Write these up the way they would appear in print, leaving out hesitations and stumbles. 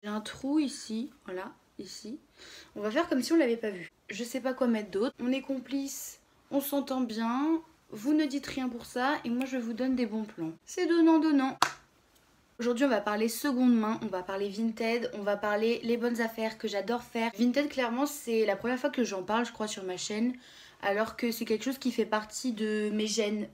J'ai un trou ici, voilà, ici. On va faire comme si on l'avait pas vu. Je sais pas quoi mettre d'autre. On est complices, on s'entend bien. Vous ne dites rien pour ça et moi je vous donne des bons plans. C'est donnant. Aujourd'hui on va parler seconde main, on va parler Vinted, on va parler les bonnes affaires que j'adore faire. Vinted clairement c'est la première fois que j'en parle je crois sur ma chaîne. Alors que c'est quelque chose qui fait partie de mes gènes.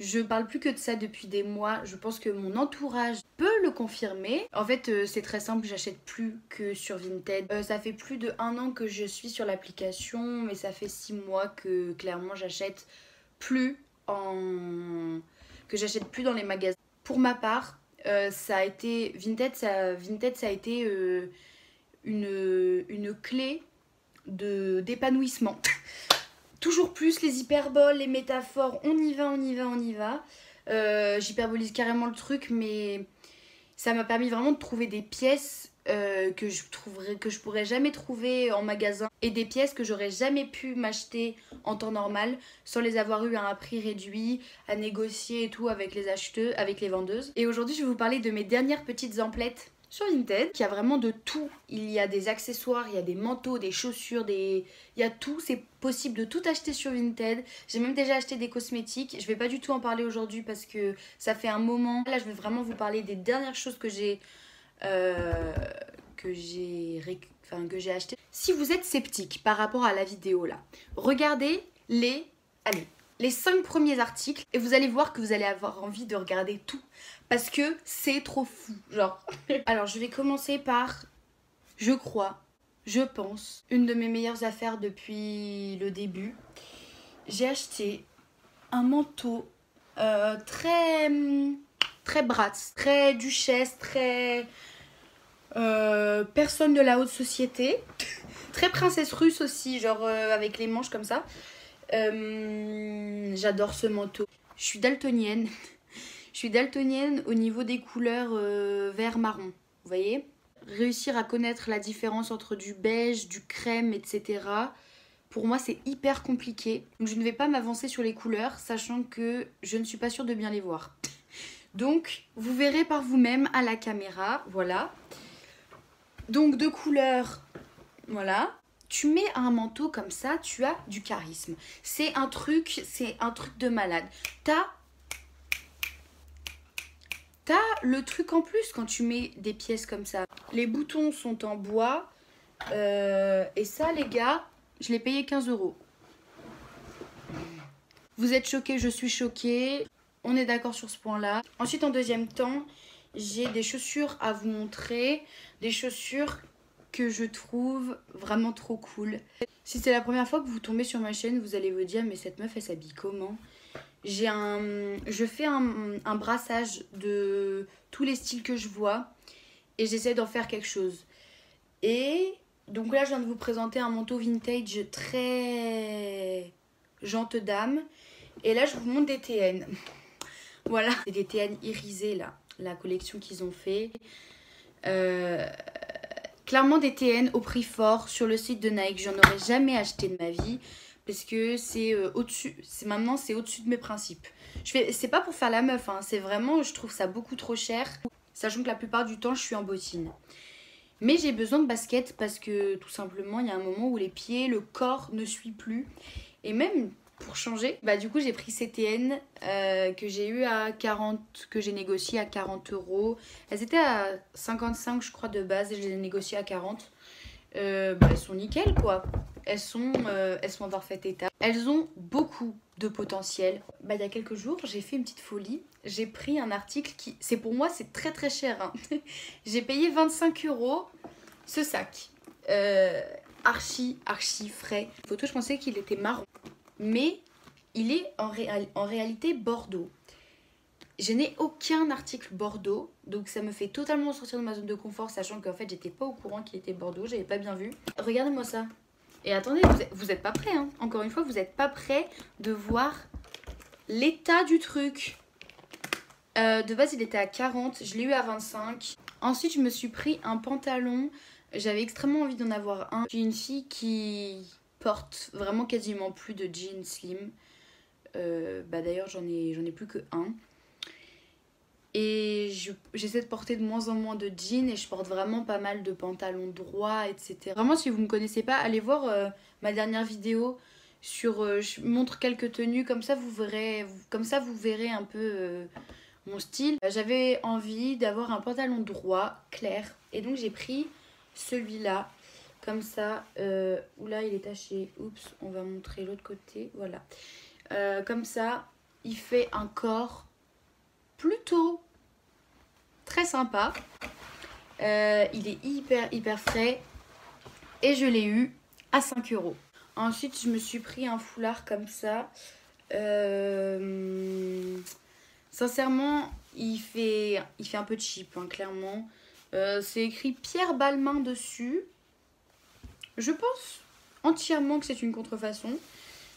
Je parle plus que de ça depuis des mois. Je pense que mon entourage peut le confirmer. En fait, c'est très simple, j'achète plus que sur Vinted. Ça fait plus de 1 an que je suis sur l'application, mais ça fait 6 mois que clairement j'achète plus que j'achète plus dans les magasins. Pour ma part, ça a été Vinted, ça a été une clé d'épanouissement. Toujours plus les hyperboles, les métaphores, on y va. J'hyperbolise carrément le truc, mais ça m'a permis vraiment de trouver des pièces que je pourrais jamais trouver en magasin et des pièces que j'aurais jamais pu m'acheter en temps normal sans les avoir eu à un prix réduit, à négocier et tout avec les acheteuses, avec les vendeuses. Et aujourd'hui, je vais vous parler de mes dernières petites emplettes sur Vinted, qui a vraiment de tout. Il y a des accessoires, il y a des manteaux, des chaussures, il y a tout. C'est possible de tout acheter sur Vinted. J'ai même déjà acheté des cosmétiques. Je vais pas du tout en parler aujourd'hui parce que ça fait un moment. Là, je vais vraiment vous parler des dernières choses que j'ai acheté. Si vous êtes sceptique par rapport à la vidéo là, regardez les 5 premiers articles et vous allez voir que vous allez avoir envie de regarder tout parce que c'est trop fou, genre. Alors je vais commencer par, je pense, une de mes meilleures affaires depuis le début. J'ai acheté un manteau très Bratz, très duchesse, très personne de la haute société, très princesse russe aussi, genre avec les manches comme ça. J'adore ce manteau. Je suis daltonienne. Je suis daltonienne au niveau des couleurs vert-marron. Vous voyez ? Réussir à connaître la différence entre du beige, du crème, etc. Pour moi, c'est hyper compliqué. Donc, je ne vais pas m'avancer sur les couleurs, sachant que je ne suis pas sûre de bien les voir. Donc, vous verrez par vous-même à la caméra. Voilà. Donc, de couleurs, voilà. Tu mets un manteau comme ça, tu as du charisme. C'est un truc de malade. T'as le truc en plus quand tu mets des pièces comme ça. Les boutons sont en bois. Et ça, les gars, je l'ai payé 15 €. Vous êtes choqués, je suis choquée. On est d'accord sur ce point-là. Ensuite, en deuxième temps, j'ai des chaussures à vous montrer. Des chaussures que je trouve vraiment trop cool. Si c'est la première fois que vous tombez sur ma chaîne, vous allez vous dire mais cette meuf elle s'habille comment? Je fais un brassage de tous les styles que je vois et j'essaie d'en faire quelque chose. Et donc là je viens de vous présenter un manteau vintage très gente dame et là je vous montre des TN. Voilà, c'est des TN irisés là, la collection qu'ils ont fait. Clairement des TN au prix fort sur le site de Nike. J'en aurais jamais acheté de ma vie parce que c'est au-dessus. Maintenant c'est au-dessus de mes principes. C'est pas pour faire la meuf, hein, c'est vraiment, je trouve ça beaucoup trop cher. Sachant que la plupart du temps je suis en bottine. Mais j'ai besoin de baskets parce que tout simplement il y a un moment où les pieds, le corps ne suit plus. Et même pour changer, bah du coup j'ai pris ces TN que j'ai eu à 40, que j'ai négocié à 40 €. Elles étaient à 55 je crois de base et je les ai négociées à 40. Elles sont nickel quoi. Elles sont en parfait état. Elles ont beaucoup de potentiel. Il y a quelques jours j'ai fait une petite folie. J'ai pris un article qui, pour moi c'est très très cher, hein. J'ai payé 25 € ce sac. Archi frais. Photo je pensais qu'il était marron. Mais il est en réalité Bordeaux. Je n'ai aucun article Bordeaux, donc ça me fait totalement sortir de ma zone de confort, sachant qu'en fait j'étais pas au courant qu'il était Bordeaux, j'avais pas bien vu. Regardez-moi ça. Et attendez, vous êtes pas prêts, hein. Encore une fois, vous êtes pas prêts de voir l'état du truc. De base il était à 40, je l'ai eu à 25. Ensuite je me suis pris un pantalon, j'avais extrêmement envie d'en avoir un. J'ai une fille qui porte vraiment quasiment plus de jeans slim. D'ailleurs j'en ai plus que un. Et j'essaie de porter de moins en moins de jeans et je porte vraiment pas mal de pantalons droits, etc. Vraiment, si vous ne me connaissez pas, allez voir ma dernière vidéo sur... je montre quelques tenues, comme ça vous verrez, un peu mon style. J'avais envie d'avoir un pantalon droit, clair, et donc j'ai pris celui-là, comme ça. Oula, il est taché, oups, on va montrer l'autre côté, voilà. Comme ça, il fait un corps plutôt très sympa. Il est hyper frais et je l'ai eu à 5 euros. Ensuite, je me suis pris un foulard comme ça. Sincèrement, il fait un peu cheap, hein, clairement. C'est écrit Pierre Balmain dessus. Je pense entièrement que c'est une contrefaçon,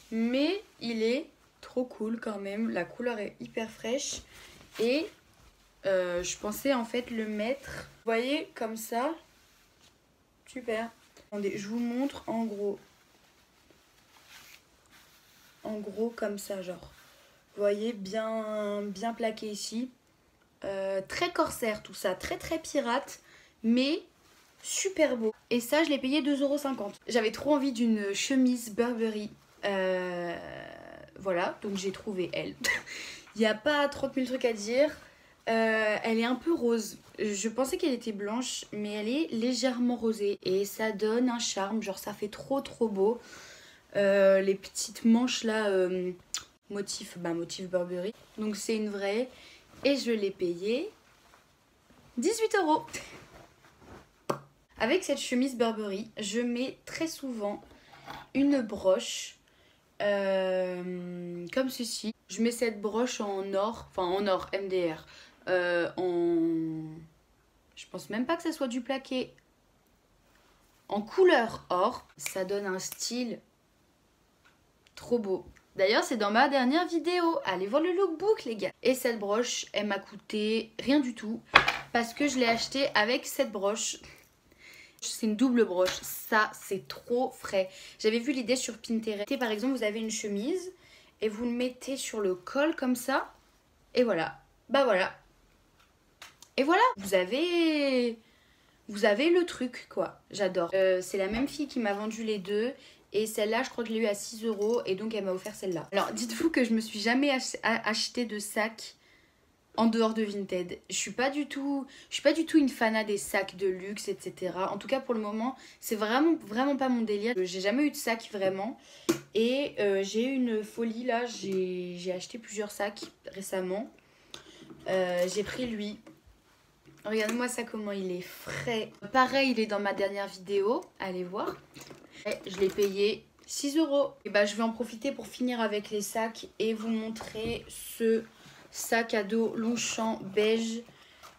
mais il est trop cool quand même. La couleur est hyper fraîche et je pensais en fait le mettre, vous voyez, comme ça. Super. Attendez, je vous montre en gros. En gros comme ça, genre. Vous voyez, bien plaqué ici. Très corsaire tout ça, très pirate, mais super beau. Et ça, je l'ai payé 2,50 €. J'avais trop envie d'une chemise Burberry. Voilà, donc j'ai trouvé elle. Il n'y a pas 30 000 trucs à dire. Elle est un peu rose. Je pensais qu'elle était blanche, mais elle est légèrement rosée. Et ça donne un charme, genre ça fait trop beau. Les petites manches là, motif Burberry. Donc c'est une vraie. Et je l'ai payée 18 €. Avec cette chemise Burberry, je mets très souvent une broche comme ceci. Je mets cette broche en or, enfin en or, MDR. Je pense même pas que ça soit du plaqué. En couleur or, ça donne un style trop beau. D'ailleurs, c'est dans ma dernière vidéo. Allez voir le lookbook, les gars. Et cette broche, elle m'a coûté rien du tout parce que je l'ai achetée avec cette broche. C'est une double broche. Ça, c'est trop frais. J'avais vu l'idée sur Pinterest. Par exemple, vous avez une chemise et vous le mettez sur le col comme ça. Et voilà. Bah voilà. Et voilà. Vous avez le truc, quoi. J'adore. C'est la même fille qui m'a vendu les deux. Et celle-là, je crois que je l'ai eu à 6 € et donc elle m'a offert celle-là. Alors, dites-vous que je me suis jamais acheté de sac en dehors de Vinted. Je suis pas du tout une fana des sacs de luxe, etc. En tout cas, pour le moment, c'est vraiment pas mon délire. J'ai jamais eu de sac vraiment. Et j'ai eu une folie là. J'ai acheté plusieurs sacs récemment. J'ai pris lui. Regardez-moi ça, comment il est frais. Pareil, il est dans ma dernière vidéo. Allez voir. Je l'ai payé 6 €. Et bah, je vais en profiter pour finir avec les sacs et vous montrer ce sac à dos Longchamp beige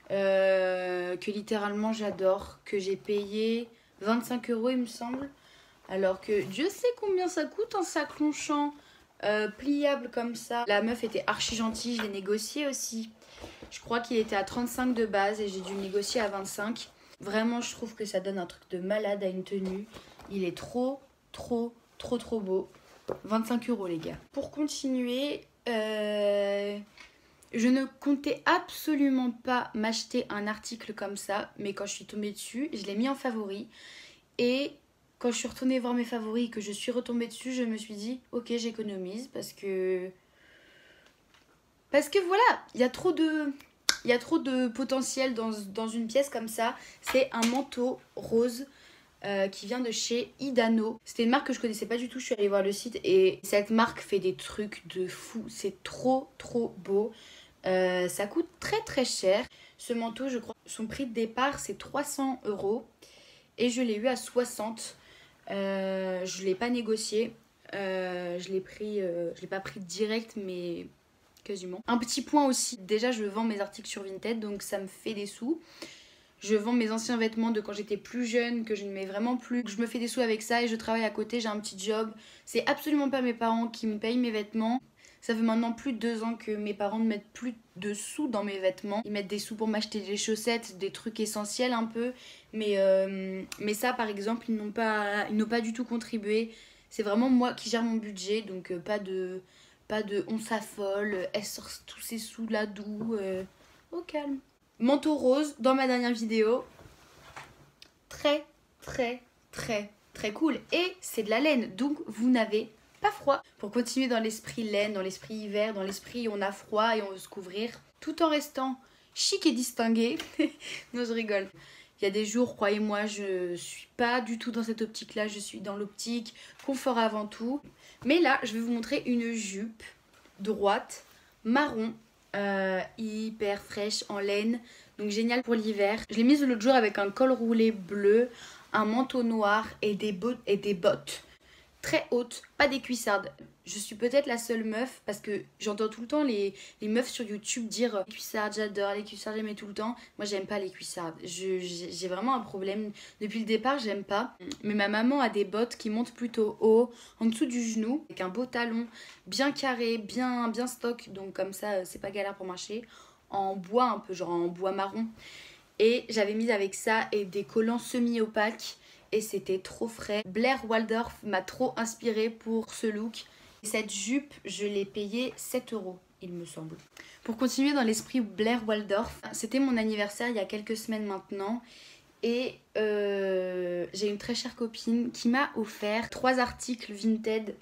que littéralement j'adore, que j'ai payé 25 € il me semble. Alors que Dieu sait combien ça coûte un sac Longchamp pliable comme ça. La meuf était archi gentille, je l'ai négocié aussi. Je crois qu'il était à 35 de base et j'ai dû négocier à 25. Vraiment, je trouve que ça donne un truc de malade à une tenue. Il est trop beau. 25 € les gars. Pour continuer, je ne comptais absolument pas m'acheter un article comme ça. Mais quand je suis tombée dessus, je l'ai mis en favori. Et quand je suis retournée voir mes favoris et que je suis retombée dessus, je me suis dit, ok, j'économise parce que voilà, il y a trop de potentiel dans une pièce comme ça. C'est un manteau rose qui vient de chez Idano. C'était une marque que je connaissais pas du tout. Je suis allée voir le site et cette marque fait des trucs de fou. C'est trop beau. Ça coûte très cher. Ce manteau, je crois, son prix de départ c'est 300 € et je l'ai eu à 60. Je l'ai pas négocié. Je l'ai pas pris direct, mais quasiment. Un petit point aussi, déjà je vends mes articles sur Vinted, donc ça me fait des sous. Je vends mes anciens vêtements de quand j'étais plus jeune, que je ne mets vraiment plus. Je me fais des sous avec ça et je travaille à côté, j'ai un petit job. C'est absolument pas mes parents qui me payent mes vêtements. Ça fait maintenant plus de 2 ans que mes parents ne mettent plus de sous dans mes vêtements. Ils mettent des sous pour m'acheter des chaussettes, des trucs essentiels un peu. Mais ça par exemple, ils n'ont pas du tout contribué. C'est vraiment moi qui gère mon budget, donc pas de on s'affole, elle sort tous ses sous là d'où. au calme. Manteau rose dans ma dernière vidéo. Très cool. Et c'est de la laine, donc vous n'avez pas froid. Pour continuer dans l'esprit laine, dans l'esprit hiver, dans l'esprit on a froid et on veut se couvrir, tout en restant chic et distingué. Non, je rigole. Il y a des jours, croyez-moi, je suis pas du tout dans cette optique-là. Je suis dans l'optique confort avant tout. Mais là, je vais vous montrer une jupe droite, marron, hyper fraîche, en laine. Donc génial pour l'hiver. Je l'ai mise l'autre jour avec un col roulé bleu, un manteau noir et des bottes très hautes, pas des cuissardes. Je suis peut-être la seule meuf parce que j'entends tout le temps les meufs sur YouTube dire les cuissardes, j'adore les cuissardes, j'aimais tout le temps. Moi, j'aime pas les cuissardes. J'ai vraiment un problème. Depuis le départ, j'aime pas. Mais ma maman a des bottes qui montent plutôt haut, en dessous du genou, avec un beau talon bien carré, bien stock. Donc comme ça, c'est pas galère pour marcher. En bois un peu, genre en bois marron. Et j'avais mis avec ça et des collants semi-opaques. Et c'était trop frais. Blair Waldorf m'a trop inspirée pour ce look. Cette jupe, je l'ai payée 7 €, il me semble. Pour continuer dans l'esprit Blair Waldorf, c'était mon anniversaire il y a quelques semaines maintenant. Et j'ai une très chère copine qui m'a offert 3 articles Vinted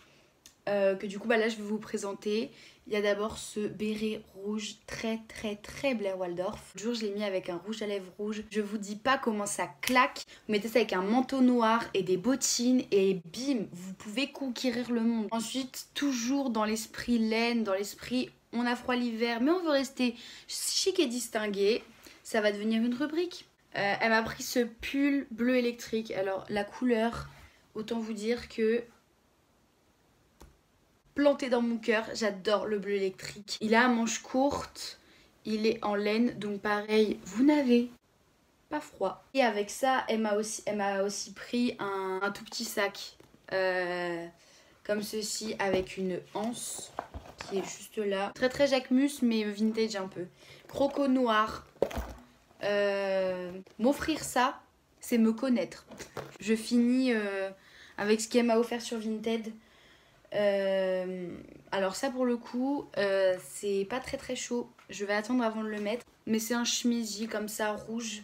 que du coup là je vais vous présenter. Il y a d'abord ce béret rouge très Blair Waldorf. Le jour je l'ai mis avec un rouge à lèvres rouge. Je vous dis pas comment ça claque. Vous mettez ça avec un manteau noir et des bottines et bim, vous pouvez conquérir le monde. Ensuite, toujours dans l'esprit laine, dans l'esprit on a froid l'hiver mais on veut rester chic et distingué. Ça va devenir une rubrique. Elle m'a pris ce pull bleu électrique. Alors la couleur, autant vous dire que planté dans mon cœur, j'adore le bleu électrique. Il a à manches courtes, il est en laine, donc pareil, vous n'avez pas froid. Et avec ça, elle m'a aussi pris un tout petit sac, comme ceci, avec une anse qui est juste là. Très Jacquemus, mais vintage un peu. Croco noir. M'offrir ça, c'est me connaître. Je finis avec ce qu'elle m'a offert sur Vinted. Alors ça pour le coup c'est pas très chaud, je vais attendre avant de le mettre, mais c'est un chemisier comme ça rouge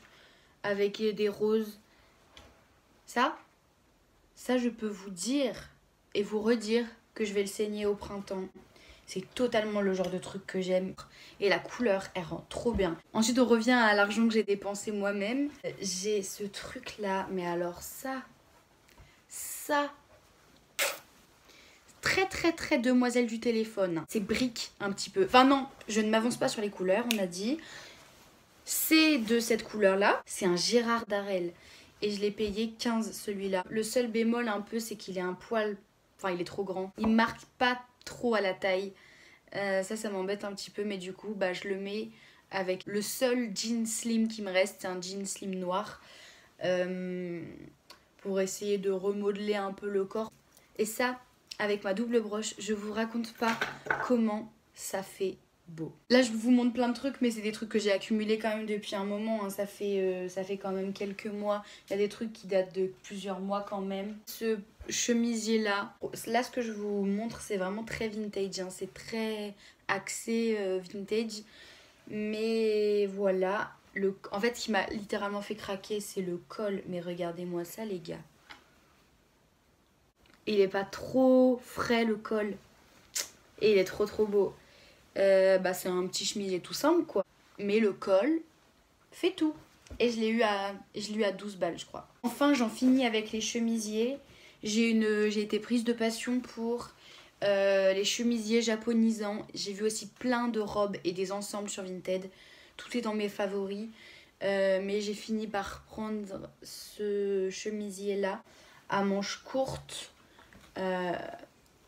avec des roses. Ça je peux vous dire et vous redire que je vais le saigner au printemps. C'est totalement le genre de truc que j'aime et la couleur elle rend trop bien. Ensuite on revient à l'argent que j'ai dépensé moi-même. J'ai ce truc là, mais alors ça très demoiselle du téléphone. C'est brique un petit peu. Enfin non, je ne m'avance pas sur les couleurs, on a dit. C'est de cette couleur là. C'est un Gérard Darel. Et je l'ai payé 15 celui-là. Le seul bémol un peu, c'est qu'il est un poil... Enfin, il est trop grand. Il marque pas trop à la taille. Ça m'embête un petit peu. Mais du coup, bah, je le mets avec le seul jean slim qui me reste. C'est un jean slim noir. Pour essayer de remodeler un peu le corps. Et ça... avec ma double broche, je vous raconte pas comment ça fait beau. Là je vous montre plein de trucs, mais c'est des trucs que j'ai accumulés quand même depuis un moment, hein. Ça fait quand même quelques mois. Il y a des trucs qui datent de plusieurs mois quand même. Ce chemisier là ce que je vous montre c'est vraiment très vintage, hein. C'est très axé vintage. Mais voilà, en fait ce qui m'a littéralement fait craquer c'est le col. Mais regardez-moi ça les gars. Il est pas trop frais le col. Et il est trop beau. C'est un petit chemisier tout simple quoi. Mais le col fait tout. Et je l'ai eu à 12 balles je crois. Enfin j'en finis avec les chemisiers. J'ai été prise de passion pour les chemisiers japonisants. J'ai vu aussi plein de robes et des ensembles sur Vinted. Tout est dans mes favoris. Mais j'ai fini par prendre ce chemisier là à manches courtes.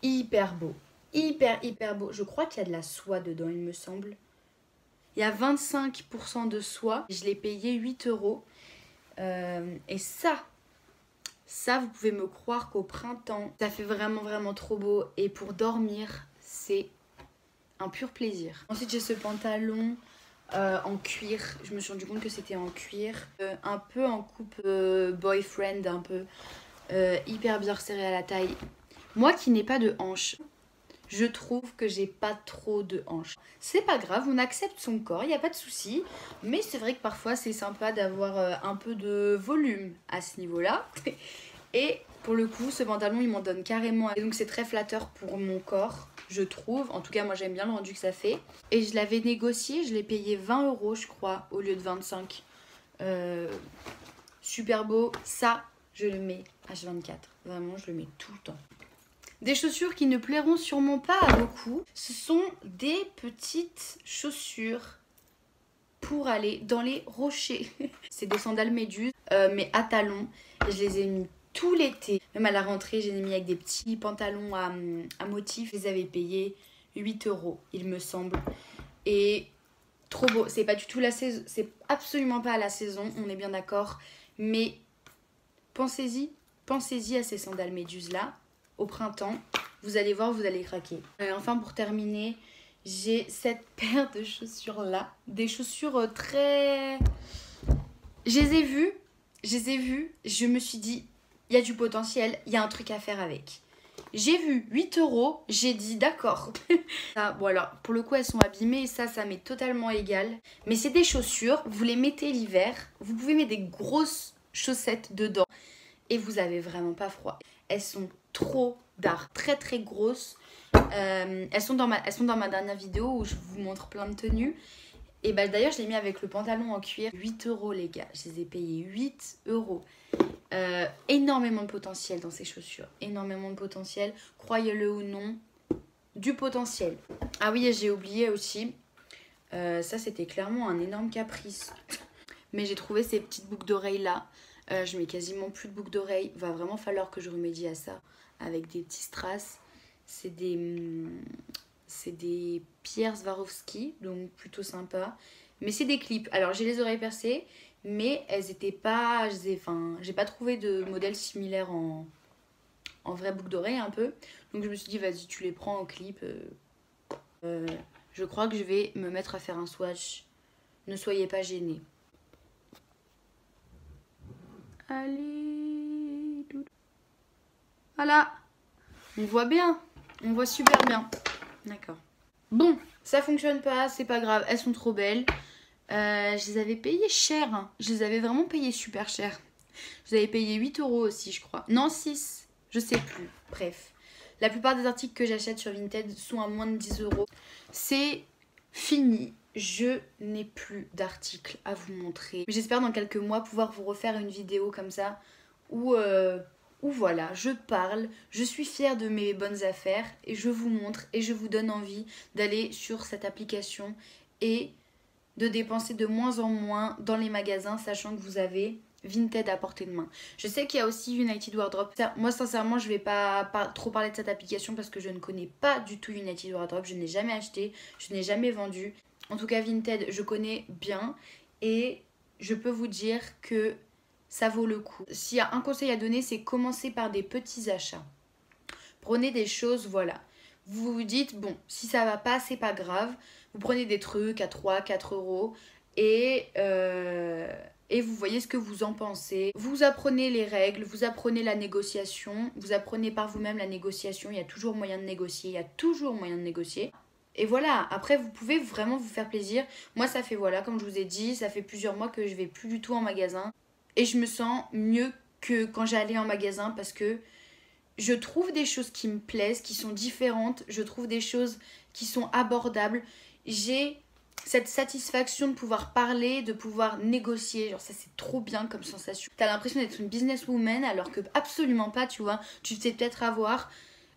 Hyper beau, hyper beau. Je crois qu'il y a de la soie dedans, il me semble. Il y a 25% de soie. Je l'ai payé 8 €. Et ça, vous pouvez me croire qu'au printemps, ça fait vraiment trop beau. Et pour dormir, c'est un pur plaisir. Ensuite, j'ai ce pantalon en cuir. Je me suis rendu compte que c'était en cuir. Un peu en coupe boyfriend, un peu hyper bien resserré à la taille. Moi qui n'ai pas de hanches, je trouve que j'ai pas trop de hanches. C'est pas grave, on accepte son corps, il n'y a pas de souci. Mais c'est vrai que parfois c'est sympa d'avoir un peu de volume à ce niveau-là. Et pour le coup, ce pantalon, il m'en donne carrément. Et donc c'est très flatteur pour mon corps, je trouve. En tout cas, moi j'aime bien le rendu que ça fait. Et je l'avais négocié, je l'ai payé 20 € je crois, au lieu de 25. Super beau, ça je le mets H24. Vraiment, je le mets tout le temps. Des chaussures qui ne plairont sûrement pas à beaucoup. Ce sont des petites chaussures pour aller dans les rochers. C'est des sandales méduses, mais à talons. Je les ai mis tout l'été. Même à la rentrée, j'ai mis avec des petits pantalons à motifs. Je les avais payés 8 €, il me semble. Et trop beau. C'est pas du tout la saison. C'est absolument pas à la saison, on est bien d'accord. Mais pensez-y à ces sandales méduses là. Au printemps, vous allez voir, vous allez craquer. Et enfin, pour terminer, j'ai cette paire de chaussures là. Des chaussures très... Je les ai vues, je me suis dit, il y a du potentiel, il y a un truc à faire avec. J'ai vu 8 €, j'ai dit d'accord. Bon alors, pour le coup, elles sont abîmées et ça m'est totalement égal. Mais c'est des chaussures, vous les mettez l'hiver, vous pouvez mettre des grosses chaussettes dedans et vous avez vraiment pas froid. Elles sont trop d'art, très très grosses. Elles sont dans ma dernière vidéo où je vous montre plein de tenues. Et bah d'ailleurs je l'ai mis avec le pantalon en cuir. 8 € les gars, je les ai payés 8 €. Énormément de potentiel dans ces chaussures, énormément de potentiel, croyez-le ou non, du potentiel. Ah oui, et j'ai oublié aussi, ça c'était clairement un énorme caprice, mais j'ai trouvé ces petites boucles d'oreilles là. Je mets quasiment plus de boucles d'oreilles, va vraiment falloir que je remédie à ça avec des petits strass. C'est des Pierre Swarovski, donc plutôt sympa, mais c'est des clips. Alors j'ai les oreilles percées, mais elles étaient pas, j'ai pas trouvé de modèle similaire en vraie boucle d'oreille un peu, donc je me suis dit vas-y tu les prends en clip. Je crois que je vais me mettre à faire un swatch, ne soyez pas gênés. Allez, voilà, on voit bien, on voit super bien, d'accord. Bon, ça fonctionne pas, c'est pas grave, elles sont trop belles. Je les avais payées cher, hein. Je les avais vraiment payées super cher. Je les avais payées 8 € aussi, je crois. Non, 6, je sais plus. Bref, la plupart des articles que j'achète sur Vinted sont à moins de 10 €. C'est fini. Je n'ai plus d'articles à vous montrer. J'espère dans quelques mois pouvoir vous refaire une vidéo comme ça où voilà, je parle, je suis fière de mes bonnes affaires et je vous montre et je vous donne envie d'aller sur cette application et de dépenser de moins en moins dans les magasins, sachant que vous avez Vinted à portée de main. Je sais qu'il y a aussi United Wardrobe. Moi sincèrement je vais pas trop parler de cette application parce que je ne connais pas du tout United Wardrobe. Je n'ai jamais acheté, je n'ai jamais vendu. En tout cas Vinted je connais bien et je peux vous dire que ça vaut le coup. S'il y a un conseil à donner, c'est commencer par des petits achats. Prenez des choses, voilà. Vous vous dites, bon, si ça va pas, c'est pas grave. Vous prenez des trucs à 3, 4 € et vous voyez ce que vous en pensez. Vous apprenez les règles, vous apprenez la négociation, vous apprenez par vous-même la négociation. Il y a toujours moyen de négocier, il y a toujours moyen de négocier. Et voilà, après vous pouvez vraiment vous faire plaisir. Moi ça fait, voilà, comme je vous ai dit, ça fait plusieurs mois que je vais plus du tout en magasin. Et je me sens mieux que quand j'allais en magasin parce que je trouve des choses qui me plaisent, qui sont différentes. Je trouve des choses qui sont abordables. J'ai cette satisfaction de pouvoir parler, de pouvoir négocier. Genre ça c'est trop bien comme sensation. T'as l'impression d'être une businesswoman alors que absolument pas, tu vois. Tu te fais peut-être avoir.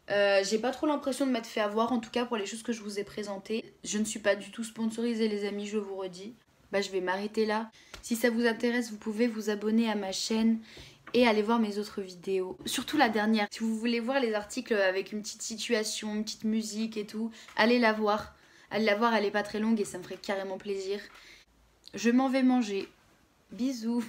J'ai pas trop l'impression de m'être fait avoir, en tout cas pour les choses que je vous ai présentées. Je ne suis pas du tout sponsorisée les amis, je vous redis. Bah je vais m'arrêter là. Si ça vous intéresse, vous pouvez vous abonner à ma chaîne et aller voir mes autres vidéos. Surtout la dernière. Si vous voulez voir les articles avec une petite situation, une petite musique et tout, allez la voir. Allez la voir, elle est pas très longue et ça me ferait carrément plaisir. Je m'en vais manger. Bisous.